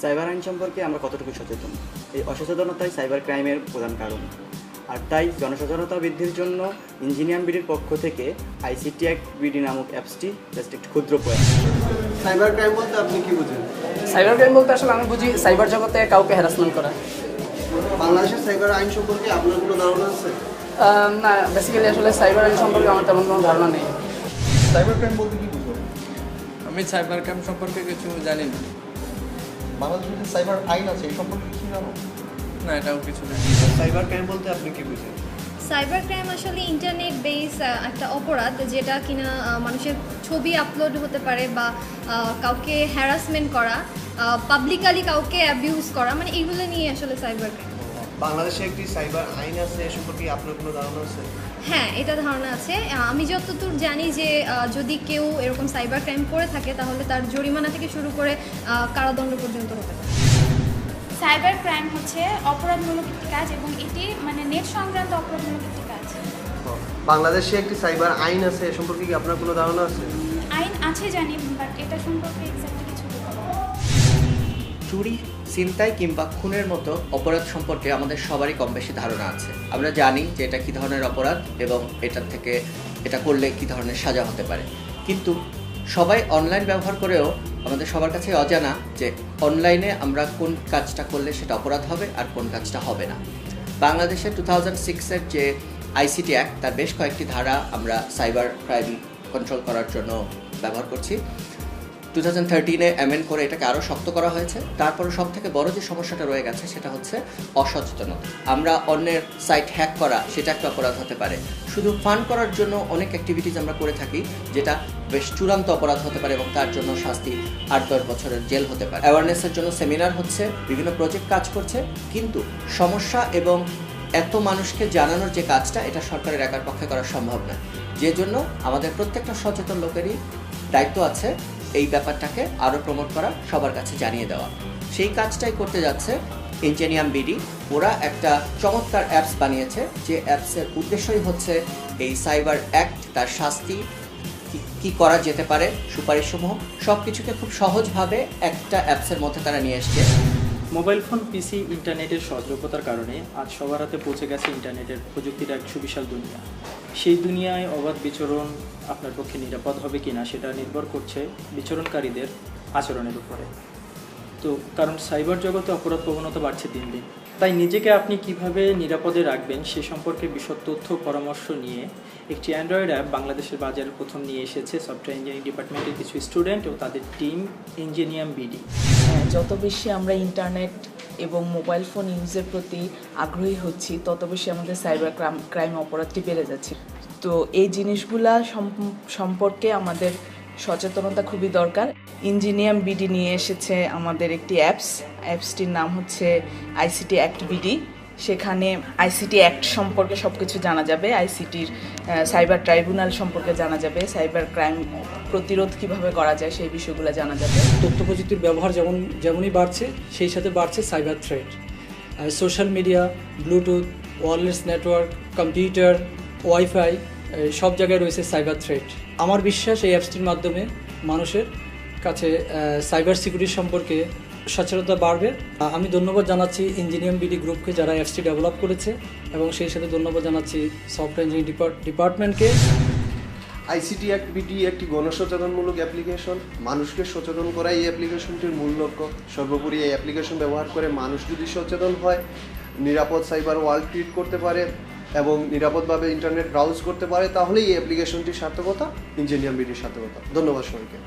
Cyber আইন সম্পর্কে আমরা কতটুকু সচেতন, এই অসচেতনতাই সাইবার ক্রাইমের প্রধান কারণ। আর তাই জনসচেতনতা বৃদ্ধির জন্য ইঞ্জিনিয়ার বিডির পক্ষ থেকে আইসিটি অ্যাক্ট বিডি নামক অ্যাপসটি জাস্ট একটি ক্ষুদ্র প্রয়াস। সাইবার ক্রাইম বলতে আপনি কি বুঝেন? সাইবার ক্রাইম বলতে আসলে আমি বুঝি সাইবার জগতে কাউকে হ্যারাসমেন্ট করা। বাংলাদেশের সাইবার আইন সম্পর্কে আপনার কোনো ধারণা আছে? না, বেসিক্যালি আসলে সাইবার আইন সম্পর্কে আমার তেমন কোনো ধারণা নেই। সাইবার ক্রাইম বলতে কি বুঝো? আমি সাইবার ক্রাইম সম্পর্কে কিছু জানি না। বাংলাদেশের যে সাইবার আইন আছে এই সম্পর্কে কিছু জানো? না, এটাও কিছু জানি। সাইবার ক্রাইম বলতে আপনি কি বুঝেন? সাইবার ক্রাইম আসলে ইন্টারনেট বেস একটা অপরাধ, যেটা কিনা মানুষের ছবি আপলোড হতে পারে বা কাউকে হ্যারাসমেন্ট করা, পাবলিকালি কাউকে অ্যাবিউজ করা, মানে এইগুলো নিয়ে আসলে সাইবার ক্রাইম। বাংলাদেশে একটি সাইবার আইন আছে, এ সম্পর্কে আপনার কোনো ধারণা আছে? হ্যাঁ, এটা ধারণা আছে। আমি যতদূর জানি যে যদি কেউ এরকম সাইবার ক্রাইম করে থাকে তাহলে তার জরিমানা থেকে শুরু করে কারাদণ্ড পর্যন্ত হতে পারে। সাইবার ক্রাইম হচ্ছে অপরাধমূলক একটি কাজ এবং এটি মানে নেট সংক্রান্ত অপরাধমূলক একটি কাজ। বাংলাদেশে একটি সাইবার আইন আছে, এ সম্পর্কে কি আপনার কোনো ধারণা আছে? আইন আছে জানি, বাট এটা সম্পর্কে এক্স্যাক্টলি কিছু বলতে পারবো না। চুরি, ছিনতাই কিংবা খুনের মতো অপরাধ সম্পর্কে আমাদের সবারই কম বেশি ধারণা আছে। আমরা জানি যে এটা কী ধরনের অপরাধ এবং এটার থেকে এটা করলে কী ধরনের সাজা হতে পারে, কিন্তু সবাই অনলাইন ব্যবহার করেও আমাদের সবার কাছে অজানা যে অনলাইনে আমরা কোন কাজটা করলে সেটা অপরাধ হবে আর কোন কাজটা হবে না। বাংলাদেশের 2006-এর যে আইসিটি অ্যাক্ট, তার বেশ কয়েকটি ধারা আমরা সাইবার ক্রাইম কন্ট্রোল করার জন্য ব্যবহার করছি। 2013-এ অ্যামেন্ড করে এটাকে আরও শক্ত করা হয়েছে। তারপরে সব থেকে বড় যে সমস্যাটা রয়ে গেছে সেটা হচ্ছে অসচেতনতা। আমরা অন্যের সাইট হ্যাক করা, সেটা একটা অপরাধ হতে পারে। শুধু ফান করার জন্য অনেক অ্যাক্টিভিটিস আমরা করে থাকি, যেটা বেশ চূড়ান্ত অপরাধ হতে পারে এবং তার জন্য শাস্তি 8-10 বছরের জেল হতে পারে। অ্যাওয়ারনেসের জন্য সেমিনার হচ্ছে, বিভিন্ন প্রজেক্ট কাজ করছে, কিন্তু সমস্যা এবং এত মানুষকে জানানোর যে কাজটা, এটা সরকারের একার পক্ষে করা সম্ভব না। যে জন্য আমাদের প্রত্যেকটা সচেতন লোকেরই দায়িত্ব আছে এই ব্যাপারটাকে আরও প্রমোট করা, সবার কাছে জানিয়ে দেওয়া। সেই কাজটাই করতে যাচ্ছে ইঞ্জিনিয়ার বিডি। ওরা একটা চমৎকার অ্যাপস বানিয়েছে, যে অ্যাপসের উদ্দেশ্যই হচ্ছে এই সাইবার অ্যাক্ট, তার শাস্তি কি করা যেতে পারে, সুপারিশসমূহ সব কিছুকে খুব সহজভাবে একটা অ্যাপসের মধ্যে তারা নিয়ে এসছে। মোবাইল ফোন, পিসি, ইন্টারনেটের সহজলভ্যতার কারণে আজ সবার হাতে পৌঁছে গেছে ইন্টারনেটের প্রযুক্তির এক সুবিশাল দুনিয়া। সেই দুনিয়ায় অবাধ বিচরণ আপনার পক্ষে নিরাপদ হবে কিনা সেটা নির্ভর করছে বিচরণকারীদের আচরণের উপরে। তো কারণ সাইবার জগতে অপরাধ প্রবণতা বাড়ছে দিন দিন, তাই নিজেকে আপনি কিভাবে নিরাপদে রাখবেন সে সম্পর্কে বিশদ তথ্য পরামর্শ নিয়ে একটি অ্যান্ড্রয়েড অ্যাপ বাংলাদেশের বাজারে প্রথম নিয়ে এসেছে সফটওয়্যার ইঞ্জিনিয়ারিং ডিপার্টমেন্টের কিছু স্টুডেন্ট ও তাদের টিম ইঞ্জিনিয়ার বিডি। যত বেশি আমরা ইন্টারনেট এবং মোবাইল ফোন ইউজের প্রতি আগ্রহী হচ্ছি, তত বেশি আমাদের সাইবার ক্রাইম অপরাধটি বেড়ে যাচ্ছে। তো এই জিনিসগুলা সম্পর্কে আমাদের সচেতনতা খুবই দরকার। ইঞ্জিনিয়ার বিডি নিয়ে এসেছে আমাদের একটি অ্যাপসটির নাম হচ্ছে আইসিটি অ্যাক্ট বিডি। সেখানে আইসিটি অ্যাক্ট সম্পর্কে সব কিছু জানা যাবে, আইসিটির সাইবার ট্রাইব্যুনাল সম্পর্কে জানা যাবে, সাইবার ক্রাইম প্রতিরোধ কিভাবে করা যায় সেই বিষয়গুলো জানা যাবে। তথ্য প্রযুক্তির ব্যবহার যেমনই বাড়ছে, সেই সাথে বাড়ছে cyber threat. Social media, Bluetooth, wireless network, computer, wifi, সব জায়গায় রয়েছে সাইবার থ্রেট। আমার বিশ্বাস এই অ্যাপসটির মাধ্যমে মানুষের কাছে সাইবার সিকিউরিটি সম্পর্কে সচেতনতা বাড়বে। আমি ধন্যবাদ জানাচ্ছি ইঞ্জিনিয়ার বিডি গ্রুপকে, যারা অ্যাপসটি ডেভেলপ করেছে, এবং সেই সাথে ধন্যবাদ জানাচ্ছি সফটওয়্যার ইঞ্জিনিয়ারিং ডিপার্টমেন্টকে। আইসিটি অ্যাক্ট বিডি একটি গণসচেতনমূলক অ্যাপ্লিকেশন। মানুষকে সচেতন করা এই অ্যাপ্লিকেশনটির মূল লক্ষ্য। সর্বোপরি এই অ্যাপ্লিকেশন ব্যবহার করে মানুষ যদি সচেতন হয়, নিরাপদ সাইবার ওয়ার্ল্ড ক্রিয়েট করতে পারে এবং নিরাপদভাবে ইন্টারনেট ব্রাউজ করতে পারে, তাহলেই এই অ্যাপ্লিকেশনটির সার্থকতা ইঞ্জিনিয়ার বিডির সার্থকতা। ধন্যবাদ সবাইকে।